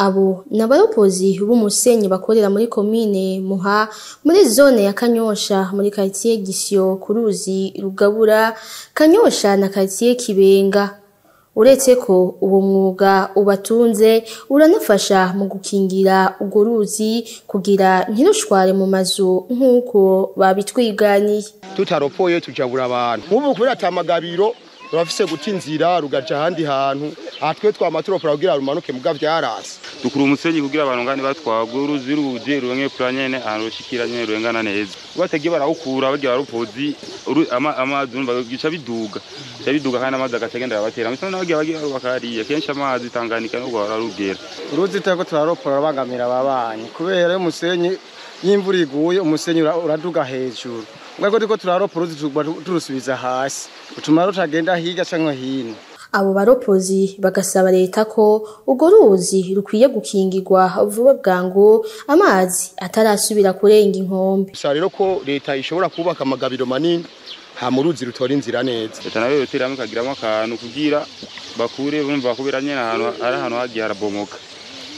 Abo n'abayobozi b'umusenyi bakorera muri komine Muha muri zone ya Kanyosha muri quartier Gisyo ku ruzi rugabura Kanyosha na quartier Kibenga. Uretse ko uwo mwuga ubatunze uranafasha mu gukingira urwo ruzi kugira ntirushware mu mazu nk'uko babitwiganiye. Tutaropoye tujabura abantu nk'ubu kubera atamagabiro urafise guta inzira rugaca ahandi hantu atwe twamaturopora kugira rumanuke muga vyarase dukura umusenyi kugira abantu ngani batwagwa uruzi ruje rurenye planyene arushikira nyene rurengana neza batege barawukura bagira barupozi amazi gica biduga kandi amazi agacagenda batera misana bagira bakariye kenshi amazi Tanganika no bararugera uruzi tako turaropora bagamira babanye kubera umusenyi y'imvura iguye umusenyi uraduga hejuru ngako diko turaropora turusubiza hasi utuma rutagenda higa canke hino. Abo baropozi bagasaba leta ko urwo ruzi rukwiye gukingirwa vuba bwangu amazi atarasubira kurenga inkombe. Gusa rero ko leta ishobora kubaka amagabiro manini ha mu ruzi rutora inzira neza. Leta nayo yoteramo kagiramo akantu kugira bakure bumva kubera nyene ahantu hagiye harabomoka.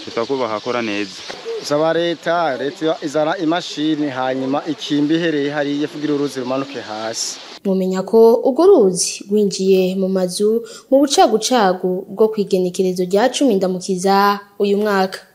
Gusa ko bahakora neza. Saba leta izana imashini hanyuma ikimbi hereye hariye kugira uruzi rumanuke hasi. Mumenya ko urwo ruzi rwinjiye mu mazu mu bucagucagu bwo kwigenekerezo rya 10 ndamukiza uyu mwaka.